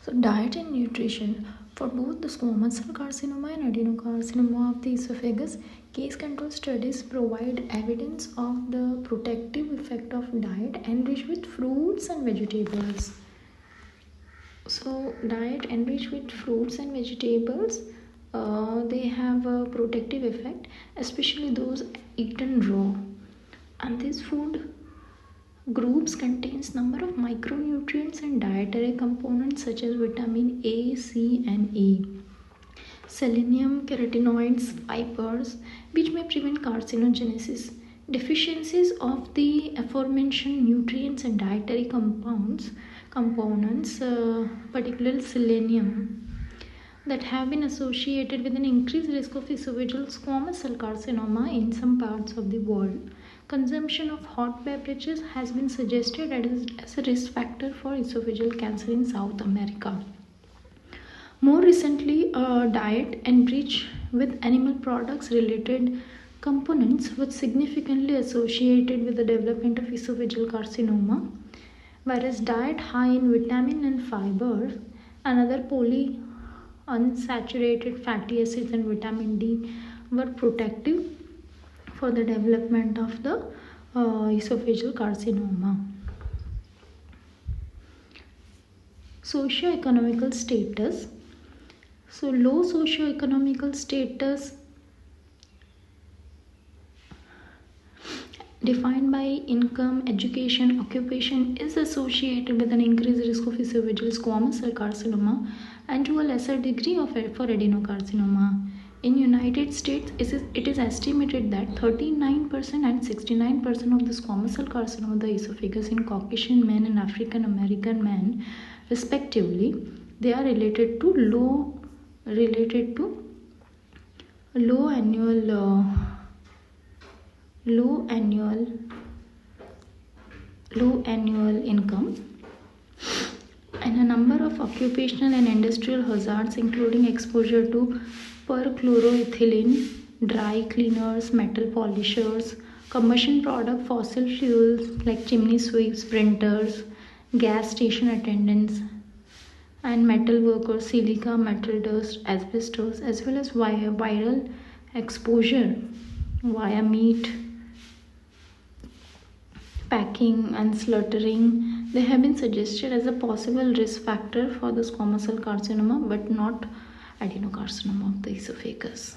So diet and nutrition for both the squamous cell carcinoma and adenocarcinoma of the esophagus, case control studies provide evidence of the protective effect of diet enriched with fruits and vegetables. So diet enriched with fruits and vegetables, they have a protective effect, especially those eaten raw. And this food groups contains number of micronutrients and dietary components such as vitamin A, C and E, selenium, carotenoids, fibers, which may prevent carcinogenesis. Deficiencies of the aforementioned nutrients and dietary components, particularly selenium, that have been associated with an increased risk of esophageal squamous cell carcinoma in some parts of the world. Consumption of hot beverages has been suggested as a risk factor for esophageal cancer in South America. More recently, a diet enriched with animal products related components was significantly associated with the development of esophageal carcinoma, whereas diet high in vitamin and fiber and other polyunsaturated fatty acids and vitamin D were protective for the development of the esophageal carcinoma. Socioeconomical status. So low socioeconomical status defined by income, education, occupation is associated with an increased risk of esophageal squamous cell carcinoma and to a lesser degree for adenocarcinoma. In United States, it is estimated that 39% and 69% of the squamous cell carcinoma of the esophagus in Caucasian men and African American men, respectively, they are related to low annual income, and a number of occupational and industrial hazards including exposure to perchloroethylene, dry cleaners, metal polishers, combustion product, fossil fuels like chimney sweeps, printers, gas station attendants, and metal workers, silica, metal dust, asbestos, as well as viral exposure via meat packing and slaughtering. They have been suggested as a possible risk factor for the squamous cell carcinoma but not adenocarcinoma of the esophagus.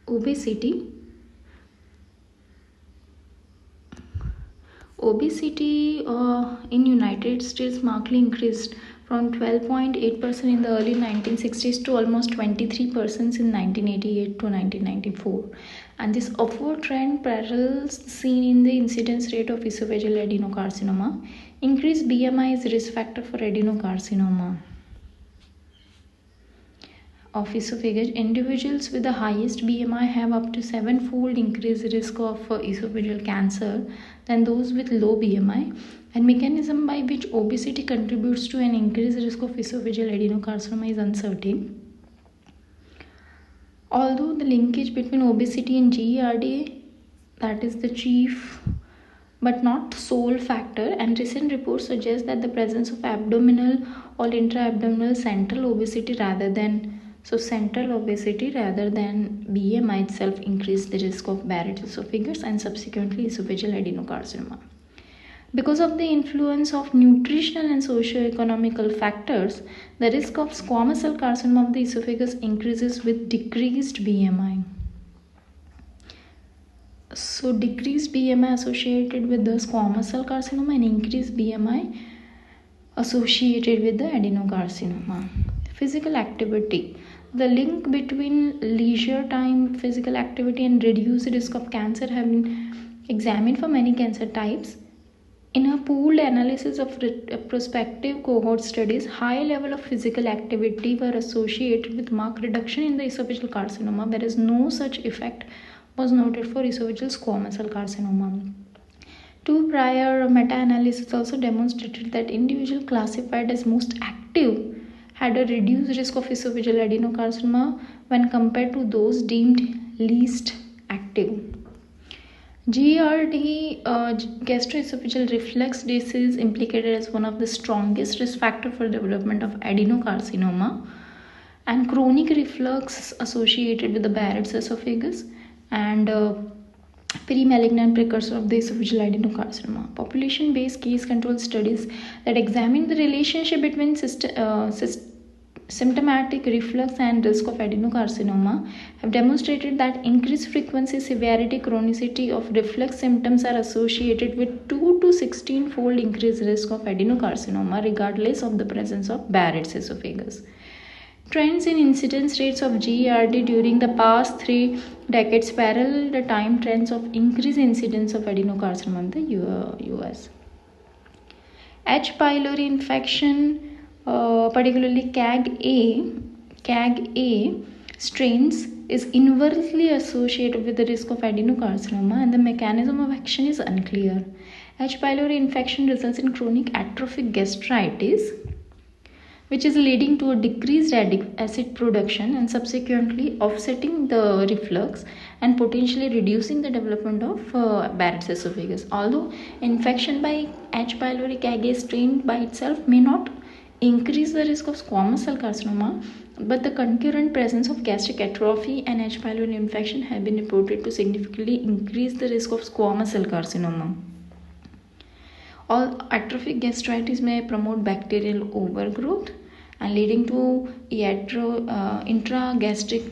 Obesity in United States markedly increased from 12.8% in the early 1960s to almost 23% in 1988 to 1994. And this upward trend parallels seen in the incidence rate of esophageal adenocarcinoma. Increased BMI is risk factor for adenocarcinoma of esophagus. Individuals with the highest BMI have up to 7-fold increased risk of esophageal cancer than those with low BMI, and mechanism by which obesity contributes to an increased risk of esophageal adenocarcinoma is uncertain. Although the linkage between obesity and GERD, that is the chief but not sole factor, and recent reports suggest that the presence of abdominal or intra-abdominal central obesity rather than BMI itself increase the risk of Barrett's esophagus and subsequently esophageal adenocarcinoma. Because of the influence of nutritional and socio-economical factors, the risk of squamous cell carcinoma of the esophagus increases with decreased BMI. So decreased BMI associated with the squamous cell carcinoma and increased BMI associated with the adenocarcinoma. Physical activity. The link between leisure time, physical activity and reduced risk of cancer have been examined for many cancer types. In a pooled analysis of prospective cohort studies, high level of physical activity were associated with marked reduction in the esophageal carcinoma, whereas no such effect was noted for esophageal squamous cell carcinoma. Two prior meta-analyses also demonstrated that individuals classified as most active had a reduced risk of esophageal adenocarcinoma when compared to those deemed least active. GERD, gastroesophageal reflux disease, is implicated as one of the strongest risk factors for development of adenocarcinoma, and chronic reflux associated with the Barrett's esophagus, and pre-malignant precursor of the esophageal adenocarcinoma. Population-based case control studies that examine the relationship between symptomatic reflux and risk of adenocarcinoma have demonstrated that increased frequency, severity, chronicity of reflux symptoms are associated with 2 to 16-fold increased risk of adenocarcinoma regardless of the presence of Barrett's esophagus. Trends in incidence rates of GERD during the past 3 decades parallel the time trends of increased incidence of adenocarcinoma in the US. H. pylori infection, particularly CAG-A strains, is inversely associated with the risk of adenocarcinoma, and the mechanism of action is unclear. H. pylori infection results in chronic atrophic gastritis, which is leading to a decreased acid production and subsequently offsetting the reflux and potentially reducing the development of Barrett's esophagus. Although infection by H. pylori CAG strain by itself may not increase the risk of squamous cell carcinoma, but the concurrent presence of gastric atrophy and H. pylori infection have been reported to significantly increase the risk of squamous cell carcinoma. All atrophic gastritis may promote bacterial overgrowth and leading to intragastric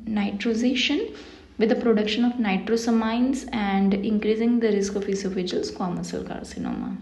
nitrosation with the production of nitrosamines and increasing the risk of esophageal squamous cell carcinoma.